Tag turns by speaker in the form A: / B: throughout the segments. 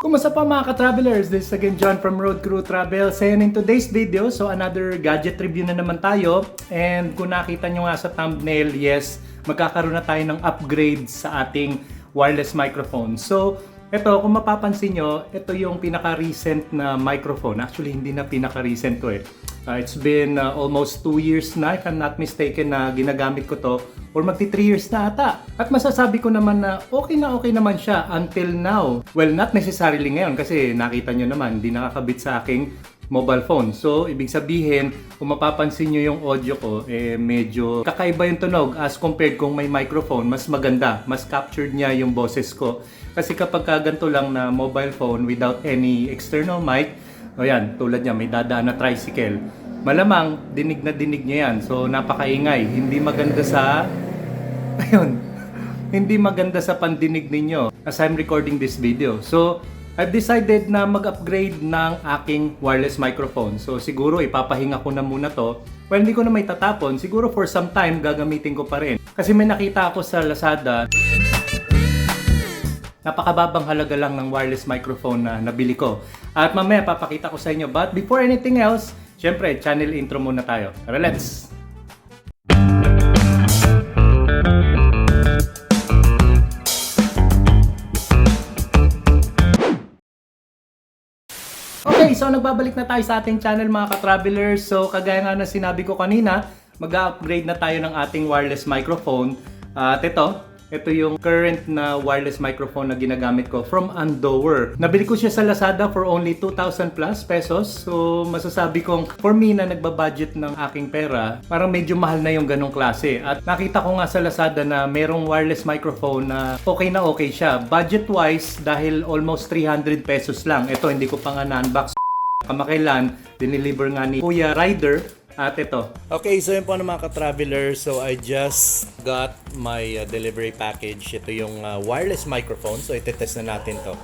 A: Kumusta pa mga ka-travelers? This is again John from Road Crew Travels, and in today's video, so another gadget review na naman tayo. And kung nakita nyo nga sa thumbnail, yes, magkakaroon na tayo ng upgrade sa ating wireless microphone. So ito, kung mapapansin nyo, ito yung pinaka-recent na microphone. Actually, hindi na pinaka-recent to eh. It's been almost 2 years na, if I'm not mistaken, na ginagamit ko to. Or magti 3 years na ata. At masasabi ko naman na okay naman siya until now. Well, not necessarily ngayon kasi nakita nyo naman, hindi nakakabit sa aking mobile phone. So, ibig sabihin, kung mapapansin nyo yung audio ko, medyo kakaiba yung tunog as compared kung may microphone, mas maganda, mas captured niya yung boses ko. Kasi kapag ganito lang na mobile phone without any external mic, o yan, tulad niya, may dadaan na tricycle. Malamang, dinig na dinig niya yan. So, napakaingay. Hindi maganda sa... Ayun. Hindi maganda sa pandinig ninyo as I'm recording this video. So, I've decided na mag-upgrade ng aking wireless microphone. So, siguro ipapahinga ko na muna to. Well, hindi ko na may tatapon. Siguro for some time, gagamitin ko pa rin. Kasi may nakita ako sa Lazada. Napakababang halaga lang ng wireless microphone na nabili ko. At mamaya papakita ko sa inyo. But before anything else, syempre, channel intro muna tayo. Tara, let's! Okay, so nagbabalik na tayo sa ating channel mga ka-travelers. So kagaya nga na sinabi ko kanina, mag-upgrade na tayo ng ating wireless microphone. At ito yung current na wireless microphone na ginagamit ko from Andover. Nabili ko siya sa Lazada for only 2,000 plus pesos. So masasabi kong for me na nagbabudget ng aking pera, parang medyo mahal na yung ganong klase. At nakita ko nga sa Lazada na merong wireless microphone na okay siya. Budget wise, dahil almost 300 pesos lang. Ito hindi ko pa nga na-unbox. Kamakailan, dineliver nga ni Kuya Rider. At ito. Okay, so yun po mga ka-traveler. So I just got my delivery package. Ito yung wireless microphone. So itetest na natin to.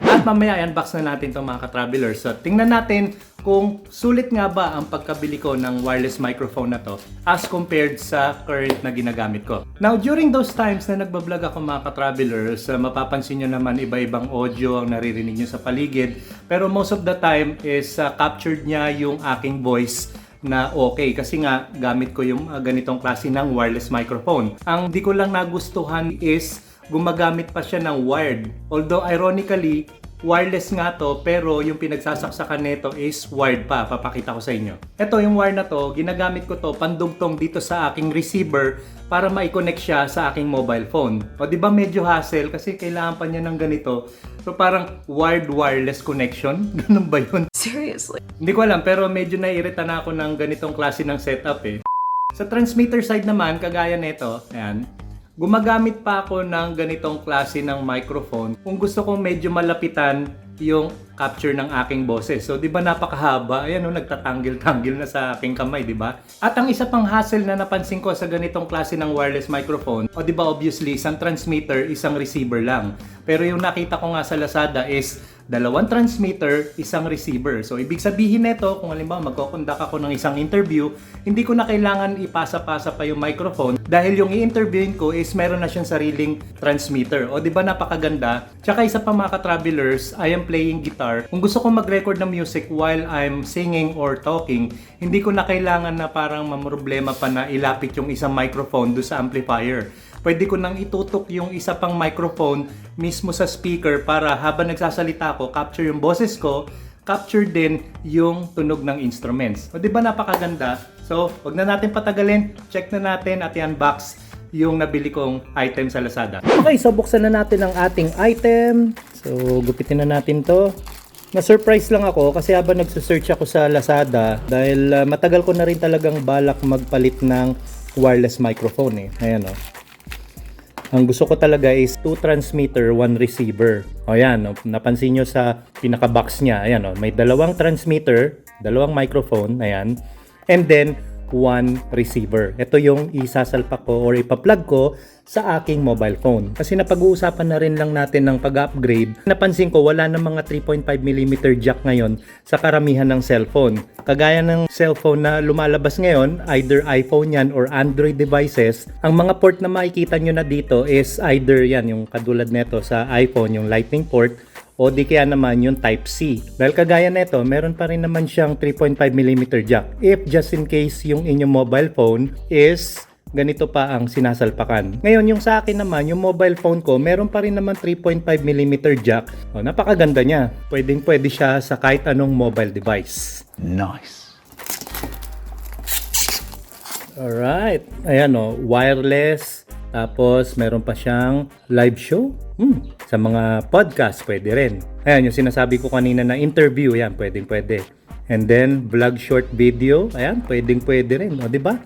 A: At mamaya unbox na natin to mga ka-traveler. So tingnan natin kung sulit nga ba ang pagkabili ko ng wireless microphone na to as compared sa current na ginagamit ko. Now, during those times na nagbablog ako mga ka-travelers, mapapansin nyo naman iba-ibang audio ang naririnig nyo sa paligid. Pero most of the time is captured niya yung aking voice na okay kasi nga gamit ko yung ganitong klase ng wireless microphone. Ang di ko lang nagustuhan is gumagamit pa siya ng wired. Although ironically, wireless nga to pero yung pinagsasaksakan nito is wired pa. Papakita ko sa inyo. Ito yung wire na to, ginagamit ko to pandugtong dito sa aking receiver para ma-connect siya sa aking mobile phone. O di ba medyo hassle kasi kailangan pa niya ng ganito. So parang wired wireless connection. Ganun ba yun?
B: Seriously?
A: Hindi ko alam pero medyo naiirita na ako ng ganitong klase ng setup eh. Sa transmitter side naman, kagaya nito, ayan, gumagamit pa ako ng ganitong klase ng microphone kung gusto kong medyo malapitan yung capture ng aking boses. So, di ba napakahaba? Ayan, nagtatanggil-tanggil na sa aking kamay, di ba? At ang isa pang hassle na napansin ko sa ganitong klase ng wireless microphone, o di ba obviously, isang transmitter, isang receiver lang. Pero yung nakita ko nga sa Lazada is dalawang transmitter, isang receiver. So, ibig sabihin nito, kung halimbawa magko-conduct ako ng isang interview, hindi ko na kailangan ipasa-pasa pa yung microphone dahil yung i-interviewin ko is meron na siyang sariling transmitter. O, di ba napakaganda? Tsaka isa pa mga ka-travelers, I am playing guitar. Kung gusto kong mag-record ng music while I'm singing or talking, hindi ko na kailangan na parang mamroblema pa na ilapit yung isang microphone do sa amplifier. Pwede ko nang itutok yung isa pang microphone mismo sa speaker para habang nagsasalita ako, capture yung boses ko, capture din yung tunog ng instruments. O di ba napakaganda? So, wag na natin patagalin. Check na natin at i-unbox yung nabili kong item sa Lazada. Okay, so buksan na natin ang ating item. So, gupitin na natin to. Na-surprise lang ako kasi habang nagsa-search ako sa Lazada dahil matagal ko na rin talagang balak magpalit ng wireless microphone eh. Ayan o. Ang gusto ko talaga is 2 transmitter, 1 receiver. O yan, napansin nyo sa pinaka-box niya. Ayan o, may 2 transmitter, 2 microphone, ayan. And then, 1 receiver. Ito yung isasalpak ko or ipa-plug ko sa aking mobile phone. Kasi napag-uusapan na rin lang natin ng pag-upgrade. Napansin ko wala ng mga 3.5mm jack ngayon sa karamihan ng cellphone. Kagaya ng cellphone na lumalabas ngayon, either iPhone yan or Android devices, ang mga port na makikita nyo na dito is either yan, yung kadulad neto sa iPhone, yung Lightning port, o di kaya naman yung Type-C. Dahil kagaya nito, meron pa rin naman siyang 3.5mm jack. If just in case yung inyong mobile phone is ganito pa ang sinasalpakan. Ngayon, yung sa akin naman, yung mobile phone ko, meron pa rin naman 3.5mm jack. O, napakaganda niya. Pwede siya sa kahit anong mobile device.
B: Nice.
A: Alright. Ayan o, wireless. Tapos, meron pa siyang live show. Sa mga podcast, pwede rin. Ayan, yung sinasabi ko kanina na interview, yan, pwede. And then, vlog short video, ayan, pwede rin. O, diba?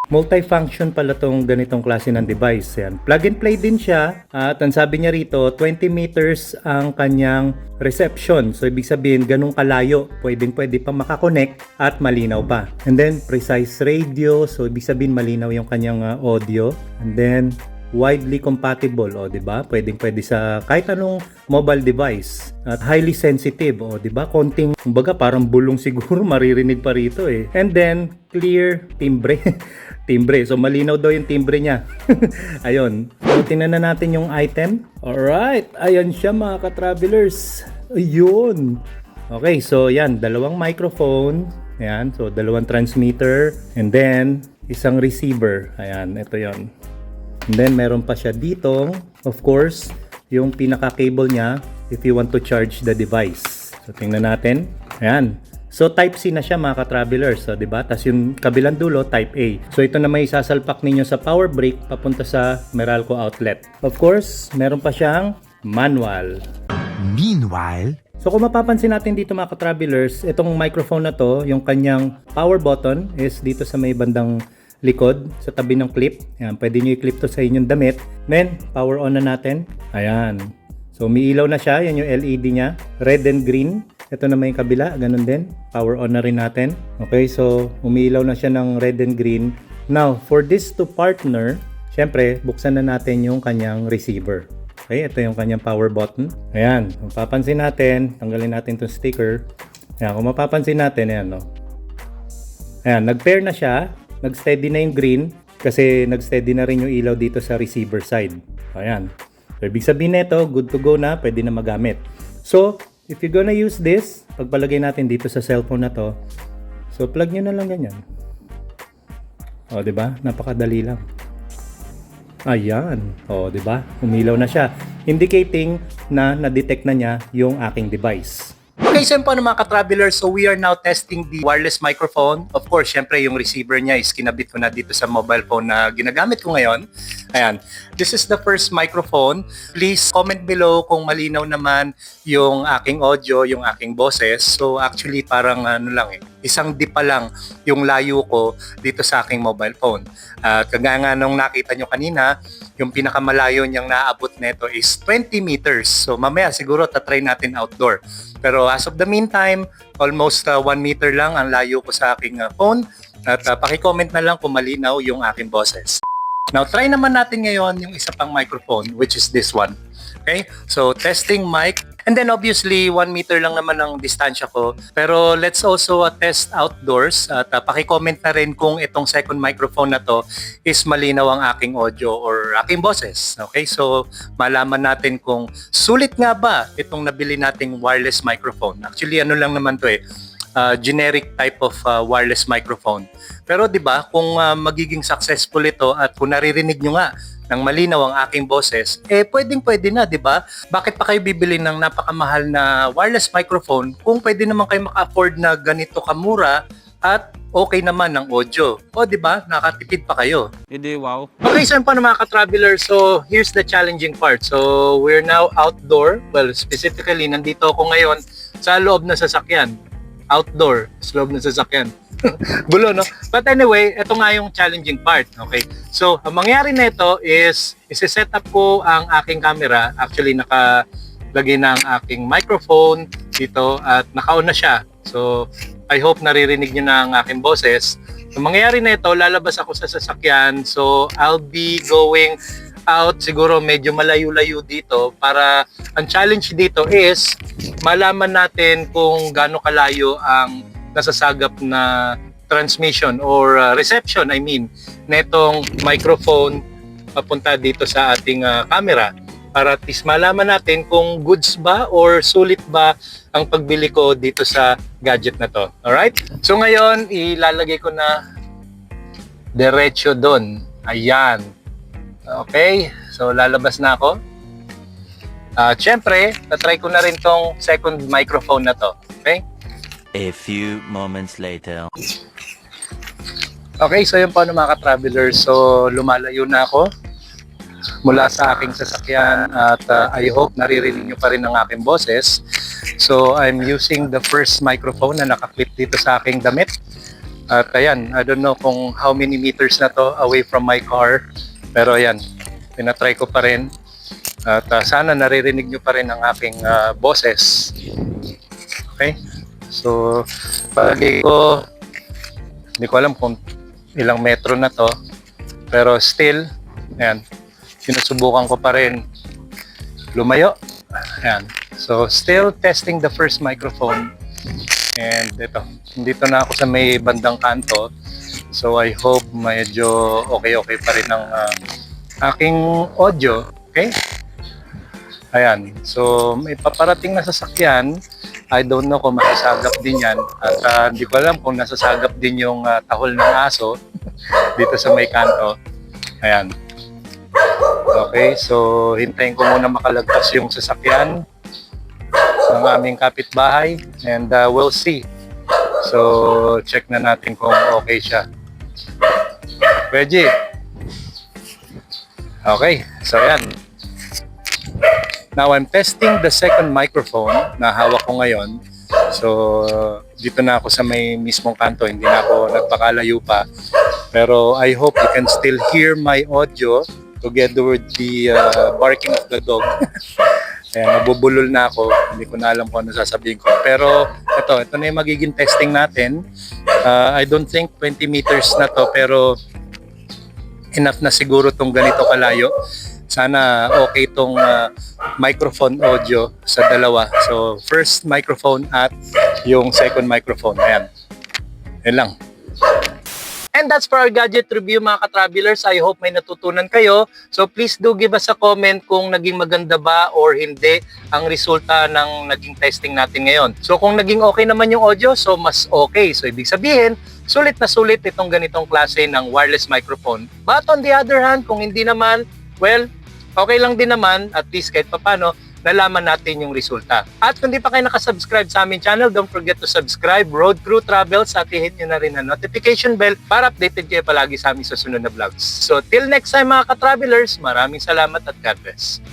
A: Multifunction pala tong ganitong klase ng device. Yan. Plug and play din siya. At ang sabi niya rito, 20 meters ang kanyang reception. So, ibig sabihin, ganun kalayo. Pwede pa makakonect at malinaw pa. And then, precise radio. So, ibig sabihin, malinaw yung kanyang audio. And then, widely compatible. O, diba? Pwede sa kahit anong mobile device. At highly sensitive. O, diba? Konting, kumbaga, parang bulong siguro maririnig pa rito eh. And then, clear timbre. Timbre. So, malinaw daw yung timbre niya. Ayun. So, tingnan na natin yung item. Alright. Ayan siya mga ka-travelers. Ayun. Okay. So, yan. Dalawang microphone. Ayan. So, dalawang transmitter. And then, isang receiver. Ayan. Ito yon. And then, meron pa siya dito. Of course, yung pinaka-cable niya if you want to charge the device. So, tingnan natin. Ayan. So, Type-C na siya mga ka-travelers. So, diba? Tapos yung kabilang dulo, Type-A. So, ito na may sasalpak ninyo sa power brick papunta sa Meralco outlet. Of course, meron pa siyang manual.
B: Meanwhile,
A: so, kung mapapansin natin dito mga ka-travelers, itong microphone na to, yung kanyang power button is dito sa may bandang likod, sa tabi ng clip. Ayan, pwede nyo i-clip to sa inyong damit. Then, power on na natin. Ayan. So, umiilaw na siya. Yan yung LED niya. Red and green. Ito naman yung kabila, ganun din. Power on na rin natin. Okay, so umiilaw na siya ng red and green. Now, for this to partner, syempre, buksan na natin yung kanyang receiver. Okay, ito yung kanyang power button. Ayan, kung papansin natin, tanggalin natin itong sticker. Ayan, kung mapapansin natin, ayan, no? Ayan, nag-pair na siya. Nag-steady na yung green kasi nag-steady na rin yung ilaw dito sa receiver side. Ayan. So, ibig sabihin nito, good to go na, pwede na magamit. So, if you're gonna use this, pagpalagay natin dito sa cellphone na to, so plug nyo na lang ganyan. O, diba? Napakadali lang. Ayan. O, diba? Umilaw na siya. Indicating na na-detect na niya yung aking device. Okay, so paano mga ka-travelers? So we are now testing the wireless microphone. Of course, syempre yung receiver niya is kinabit ko na dito sa mobile phone na ginagamit ko ngayon. Ayan. This is the first microphone. Please comment below kung malinaw naman yung aking audio, yung aking boses. So actually parang ano lang isang di pa lang yung layo ko dito sa aking mobile phone. At kagaya nga nung nakita nyo kanina, yung pinakamalayo niyang naabot nito is 20 meters. So mamaya siguro tatry natin outdoor. Pero as of the meantime, almost 1 meter lang ang layo ko sa aking phone. At paki-comment na lang kung malinaw yung aking boses. Now, try naman natin ngayon yung isa pang microphone, which is this one. Okay? So, testing mic. And then obviously, 1 meter lang naman ang distansya ko. Pero let's also test outdoors. At paki-comment na rin kung itong second microphone na to is malinaw ang aking audio or aking boses. Okay? So, malaman natin kung sulit nga ba itong nabili nating wireless microphone. Actually, ano lang naman to generic type of wireless microphone. Pero 'di ba, kung magiging successful ito at kung naririnig nyo nga ng malinaw ang aking boses, pwedeng-pwede na, 'di ba? Bakit pa kayo bibili ng napakamahal na wireless microphone kung pwede naman kayo maka-afford na ganito kamura at okay naman ng audio? O 'di ba? Nakatipid pa kayo.
C: Hindi, wow.
A: Okay, so paano mga ka-traveler? So, here's the challenging part. So, we're now outdoor. Well, specifically, nandito ako ngayon sa loob ng sasakyan. Outdoor, sa loob ng sasakyan. Gulo, no? But anyway, ito nga yung challenging part. Okay? So, ang mangyari nito is, isi-set up ko ang aking camera. Actually, nakalagay na ang aking microphone dito at naka-on na siya. So, I hope naririnig nyo na ang aking boses. Ang mangyari nito, lalabas ako sa sasakyan. So, I'll be going out siguro medyo malayo-layo dito para ang challenge dito is malaman natin kung gaano kalayo ang nasasagap na transmission or reception, I mean, netong microphone papunta dito sa ating camera. para at least malaman natin kung goods ba or sulit ba ang pagbili ko dito sa gadget na to. Alright? So ngayon, ilalagay ko na diretso doon. Ayan. Okay? So lalabas na ako. Siyempre, tatry ko na rin tong second microphone na to. Okay?
C: A few moments later.
A: Okay, so yun po mga ka-travelers. So lumalayo na ako mula sa aking sasakyan at I hope naririnig nyo pa rin ang aking boses. So I'm using the first microphone na nakaklip dito sa aking damit. At ayan, I don't know kung how many meters na to away from my car. Pero ayan, tinatry ko pa rin. At sana naririnig nyo pa rin ang aking boses. Okay? So, palagi ko, hindi ko alam kung ilang metro na to. Pero still, ayan, sinusubukan ko pa rin lumayo. Ayan. So, still testing the first microphone. And ito, dito na ako sa may bandang kanto. So, I hope medyo okay pa rin ang aking audio. Okay? Ayan. So, may paparating na sasakyan. I don't know kung masasagap din yan. At hindi ko alam kung nasasagap din yung tahol ng aso dito sa may kanto. Ayan. Okay, so hintayin ko muna makalagpas yung sasakyan ng aming kapitbahay and we'll see. So, check na natin kung okay siya. Reggie. Okay, so yan. Now, I'm testing the second microphone na hawak ko ngayon. So, dito na ako sa may mismong kanto. Hindi na ako nagpakalayo pa. Pero I hope you can still hear my audio together with the barking of the dog. Kaya nabubulol na ako. Hindi ko na alam kung ano sasabihin ko. Pero ito na yung magiging testing natin. I don't think 20 meters na to, pero enough na siguro tong ganito kalayo. Sana okay tong microphone audio sa dalawa. So first microphone at yung second microphone. Ayan. Yan lang. And that's for our gadget review mga ka-travelers. I hope may natutunan kayo. So please do give us a comment kung naging maganda ba or hindi ang resulta ng naging testing natin ngayon. So kung naging okay naman yung audio, so mas okay. So ibig sabihin, sulit na sulit itong ganitong klase ng wireless microphone. But on the other hand, kung hindi naman, well, okay lang din naman, at least kahit papano, nalaman natin yung resulta. At kung di pa kayo nakasubscribe sa aming channel, don't forget to subscribe, Road Crew Travels, at i-hit nyo na rin ang notification bell para updated kayo palagi sa aming susunod na vlogs. So till next time mga ka-travelers, maraming salamat at God bless.